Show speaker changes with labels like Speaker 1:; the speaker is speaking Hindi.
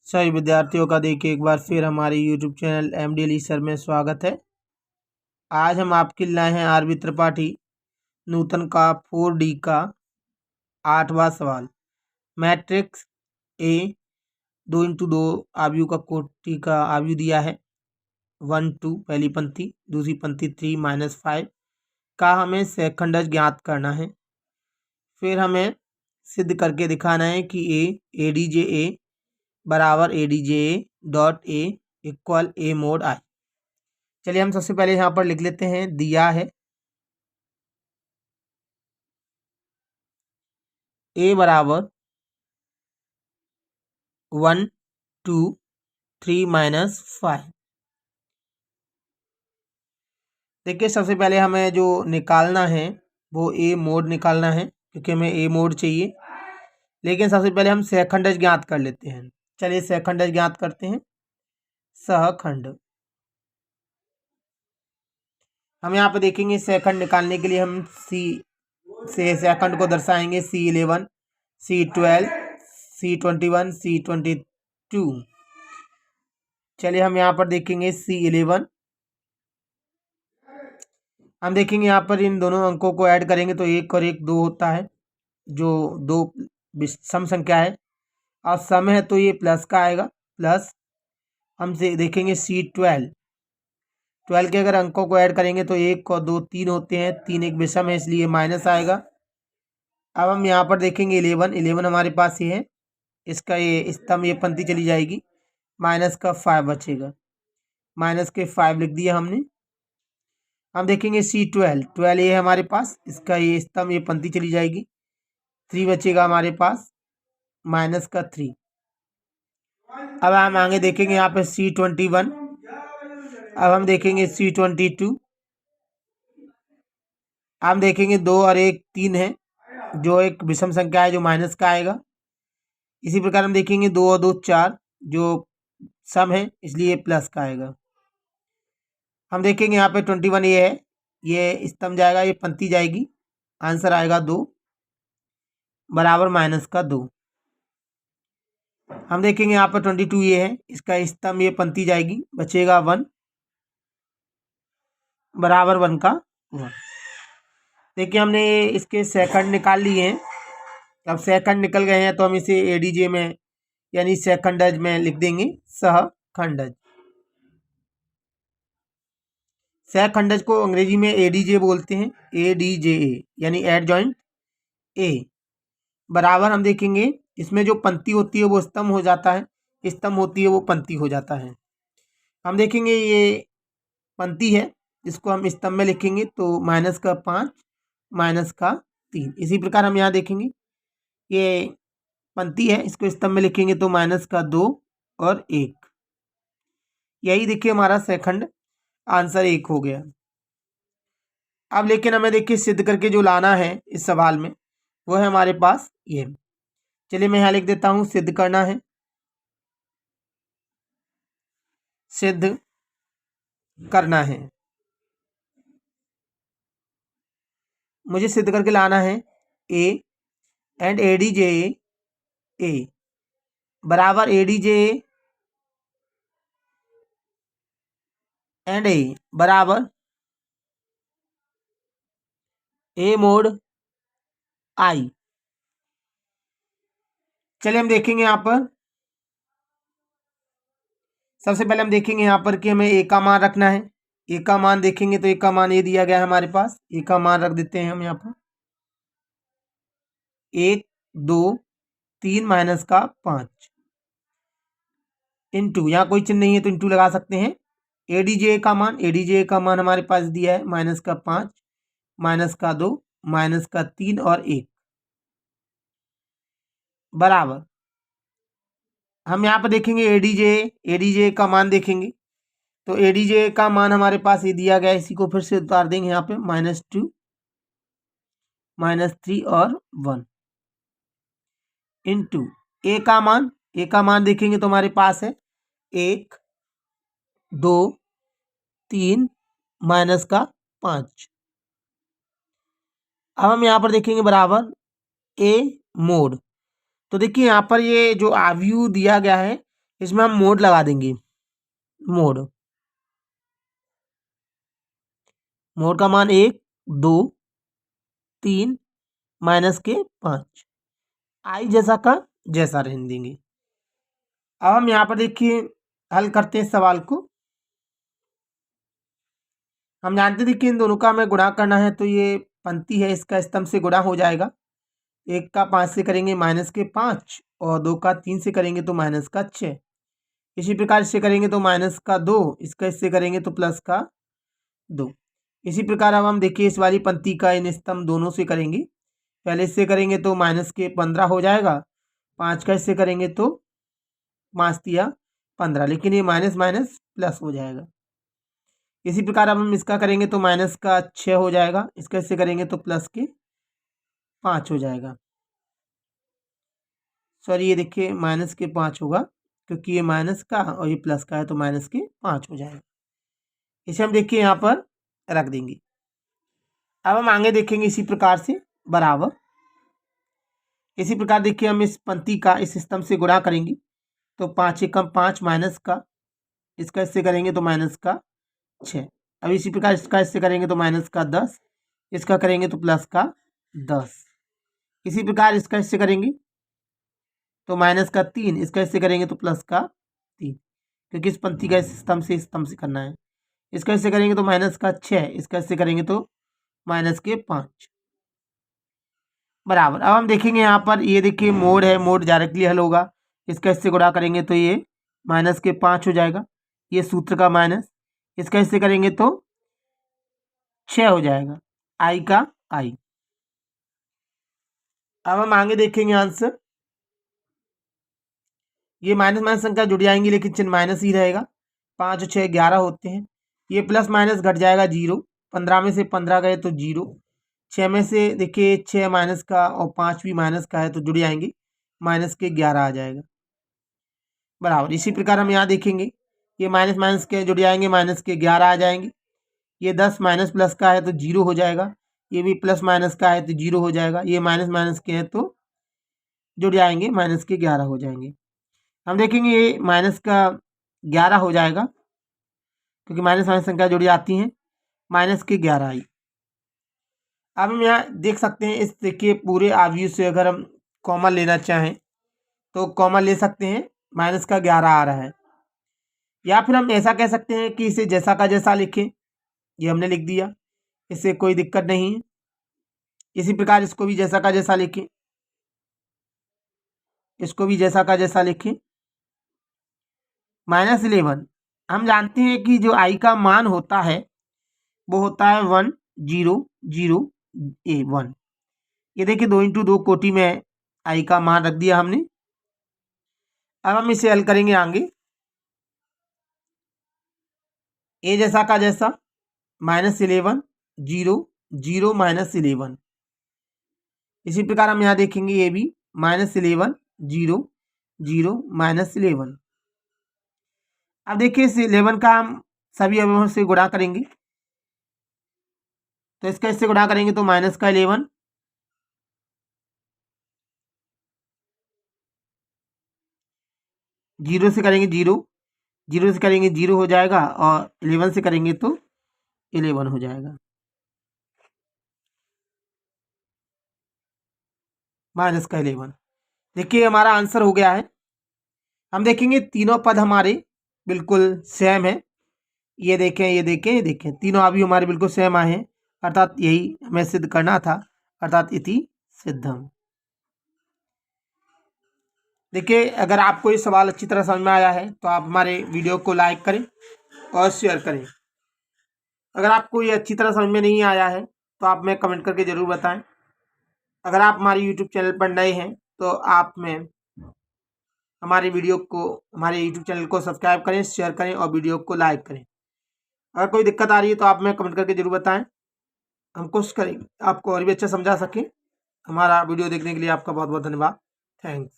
Speaker 1: सभी विद्यार्थियों का देखिए एक बार फिर हमारे YouTube channel MD Ali sir में स्वागत है। आज हम आपके लिए लाए हैं आरबी त्रिपाठी नूतन का 4D का 8वां सवाल। मैट्रिक्स ए 2x2 आव्यूह का कोटि का आव्यूह दिया है 1 2 पहली पंक्ति, दूसरी पंक्ति 3 - 5 का हमें सेकंडज ज्ञात करना है। फिर हमें सिद्ध करके दिखाना है कि ए डी जे ए बराबर A D J dot A equal A mode I. चलिए हम सबसे पहले यहाँ पर लिख लेते हैं, दिया है ए बराबर 1 2 3 - 5। देखिए सबसे पहले हमें जो निकालना है वो ए मोड निकालना है, क्योंकि हमें ए मोड चाहिए। लेकिन सबसे पहले हम सहखंडज ज्ञात कर लेते हैं। चलिए सहखंडज ज्ञात करते हैं। सहखंड हम यहाँ पे देखेंगे, सहखंड निकालने के लिए हम सी से सहखंड को दर्शाएंगे C11 C12 C21 C22। चलिए हम यहाँ पर देखेंगे C11। हम देखेंगे यहाँ पर इन दोनों अंकों को ऐड करेंगे तो 1 और 1 2 होता है, जो दो सम संख्या है और सम है तो ये प्लस का आएगा। प्लस हम से देखेंगे C12 के अगर अंकों को ऐड करेंगे तो 1 और 2 3 होते हैं, 3 एक विषम है इसलिए माइनस आएगा। अब हम यहाँ पर देखेंगे 11 हमारे पास ये है, इसका ये स्तंभ ये पंक्ति चली जाएगी, माइनस का 5 बचेगा, माइनस के 5 लिख दिया हमने। हम देखेंगे C12 ये है हमारे पास, इसका ये स्तंभ ये पंक्ति चली जाएगी, 3 बचेगा हमारे पास, माइनस का 3। अब हम आगे देखेंगे यहाँ पे C21। अब हम देखेंगे C22। हम देखेंगे 2 और 1 3 है, जो एक विषम संख्या है जो माइनस का आएगा। इसी प्रकार हम देखेंगे 2 और 2 4, जो सम है इसलिए प्लस का आएगा। हम देखेंगे यहाँ पे 21 ये है, ये स्तंभ जाएगा, ये पंक्ति जाएगी, आंसर आएगा 2 बराबर माइनस का 2। हम देखेंगे यहाँ पर 22 ये है, इसका स्तंभ ये पंक्ति जाएगी, बचेगा 1 बराबर 1 का 1। देखिए हमने इसके सेकंड निकाल लिए हैं। अब सेकंड निकल गए हैं तो हम इसे एडीजे में यानी सेकंडज में लिख देंगे, सहखंडज। सहखंडज को अंग्रेजी में एडीजे बोलते हैं, एडीजे यानी एडजॉइंट ए बराबर। हम देखेंगे इसमें जो पंक्ति होती है वो स्तंभ हो जाता है, स्तंभ होती है वो पंक्ति हो जाता है। हम देखेंगे ये पंक्ति है, इसको हम स्तंभ में लिखेंगे तो माइनस का 5 माइनस का 3। इसी प्रकार हम यहाँ देखेंगे ये पंक्ति है, इसको स्तंभ में लिखेंगे तो माइनस का 2 और 1। यही देखिए हमारा सेकंड आंसर 1 हो गया। अब लेकिन हमें देखिए सिद्ध करके जो लाना है इस सवाल में वो है हमारे पास ये। चलिए मैं यहाँ लिख देता हूँ, सिद्ध करना है। सिद्ध करना है, मुझे सिद्ध करके लाना है ए एंड एडीजे ए बराबर एडीजे एंड ए बराबर ए मोड आई। चलिए हम देखेंगे यहाँ पर, सबसे पहले हम देखेंगे यहाँ पर कि हमें ए का मान रखना है। ए का मान देखेंगे तो ए का मान ये दिया गया है हमारे पास, ए का मान रख देते हैं हम यहाँ पर 1 2 3 माइनस का 5 इंटू, यहाँ कोई चिन्ह नहीं है तो इंटू लगा सकते हैं। एडीजे का मान हमारे पास दिया है माइनस का 5 माइनस का 2 माइनस का 3 और 1 बराबर। हम यहाँ पर देखेंगे एडीजे का मान देखेंगे तो एडीजे का मान हमारे पास ये दिया गया है, इसी को फिर से उतार देंगे यहाँ पे -2 -3 और 1 इंटू ए का मान देखेंगे तो हमारे पास है 1 2 3 माइनस का 5। अब हम यहाँ पर देखेंगे बराबर ए मोड। तो देखिए यहाँ पर ये जो आव्यूह दिया गया है इसमें हम मोड लगा देंगे। मोड का मान 1, 2, 3 माइनस के 5, आई जैसा का जैसा रहने देंगे। अब हम यहाँ पर देखिए हल करते हैं सवाल को। हम जानते देखिए इन दोनों का हमें गुणा करना है, तो ये पंक्ति है इसका स्तंभ से गुणा हो जाएगा। 1 का 5 से करेंगे माइनस के 5 और 2 का 3 से करेंगे तो माइनस का 6। इसी प्रकार इससे करेंगे तो माइनस का 2, इसका इससे करेंगे तो प्लस का 2। इसी प्रकार अब हम देखिए इस वाली पंक्ति का इन स्तंभ दोनों से करेंगे। पहले इससे करेंगे तो माइनस के 15 हो जाएगा, 5 का इससे करेंगे तो 5 दिया 15, लेकिन ये माइनस माइनस प्लस हो जाएगा। इसी प्रकार अब हम इसका करेंगे तो माइनस का 6 हो जाएगा, इसका इससे करेंगे तो प्लस के 5 हो जाएगा। सॉरी, ये देखिए माइनस के 5 होगा क्योंकि ये माइनस का और ये प्लस का है, तो माइनस के 5 हो जाएगा। इसे हम देखिए यहाँ पर रख देंगे। अब हम आगे देखेंगे इसी प्रकार से बराबर। इसी प्रकार देखिए हम इस पंक्ति का इस स्तंभ से गुणा करेंगे तो 5 एकम 5 माइनस का, इसका इससे करेंगे तो माइनस का 6। अब इसी प्रकार इसका इससे करेंगे तो माइनस का 10, इसका करेंगे तो प्लस का 10। इसी प्रकार इसका इससे करेंगे तो माइनस का 3, इसका इससे करेंगे तो प्लस का 3, क्योंकि इस पंक्ति का इस स्तंभ से करना है। इसका इससे करेंगे तो माइनस का 6, इसका इससे करेंगे तो माइनस के 5 बराबर। अब हम देखेंगे यहाँ पर, ये देखिए मोड है, मोड डायरेक्टली हल होगा। इसका इससे गुणा करेंगे तो ये माइनस के 5 हो जाएगा, ये सूत्र का माइनस, इसका इससे करेंगे तो 6 हो जाएगा, आई का आई। अब हम आगे देखेंगे आंसर। ये माइनस माइनस संख्या जुड़ जाएंगी लेकिन चिन्ह माइनस ही रहेगा। 5 और 6 11 होते हैं। ये प्लस माइनस घट जाएगा 0, 15 में से 15 गए तो 0, 6 में से देखिए 6 माइनस का और 5 भी माइनस का है तो जुड़ जाएंगे, माइनस के 11 आ जाएगा बराबर। इसी प्रकार हम यहाँ देखेंगे, ये माइनस माइनस के जुड़ जाएंगे, माइनस के 11 आ जाएंगे। ये 10 माइनस प्लस का है तो 0 हो जाएगा, ये भी प्लस माइनस का है तो 0 हो जाएगा, ये माइनस माइनस के हैं तो जुड़ जाएंगे, माइनस के 11 हो जाएंगे। हम देखेंगे ये माइनस का 11 हो जाएगा क्योंकि माइनस माइनस संख्या जुड़ जाती हैं, माइनस के 11 आई। अब हम यहाँ देख सकते हैं, इस देखिए पूरे अवयव से अगर हम कॉमन लेना चाहें तो कॉमन ले सकते हैं, माइनस का 11 आ रहा है। या फिर हम ऐसा कह सकते हैं कि इसे जैसा का जैसा लिखें, ये हमने लिख दिया, इससे कोई दिक्कत नहीं है। इसी प्रकार इसको भी जैसा का जैसा लिखें, इसको भी जैसा का जैसा लिखें। -11 हम जानते हैं कि जो आई का मान होता है वो होता है 1 0 0 1। ये देखिए 2 इंटू 2 कोटि में आई का मान रख दिया हमने। अब हम इसे हल करेंगे आगे, ए जैसा का जैसा, -11 0 0 -11। इसी प्रकार हम यहाँ देखेंगे ये भी -11 0 0 -11। अब देखिए इस 11 का हम सभी अवयवों से गुणा करेंगे, तो इसका इससे गुणा करेंगे तो माइनस का 11, जीरो से करेंगे 0, 0 से करेंगे 0 हो जाएगा और 11 से करेंगे तो 11 हो जाएगा, माइनस का 11। देखिए हमारा आंसर हो गया है। हम देखेंगे तीनों पद हमारे बिल्कुल सेम है। ये देखें, ये देखें, ये देखें, तीनों अभी हमारे बिल्कुल सेम आए हैं, अर्थात यही हमें सिद्ध करना था, अर्थात इति सिद्धम। देखिए अगर आपको ये सवाल अच्छी तरह समझ में आया है तो आप हमारे वीडियो को लाइक करें और शेयर करें। अगर आपको ये अच्छी तरह समझ में नहीं आया है तो आप में कमेंट करके ज़रूर बताएं। अगर आप हमारे यूट्यूब चैनल पर नए हैं तो आप में हमारे वीडियो को, हमारे यूट्यूब चैनल को सब्सक्राइब करें, शेयर करें और वीडियो को लाइक करें। अगर कोई दिक्कत आ रही है तो आप में कमेंट करके ज़रूर बताएं, हम कोशिश करेंगे आपको और भी अच्छा समझा सकें। हमारा वीडियो देखने के लिए आपका बहुत बहुत धन्यवाद। थैंक्स।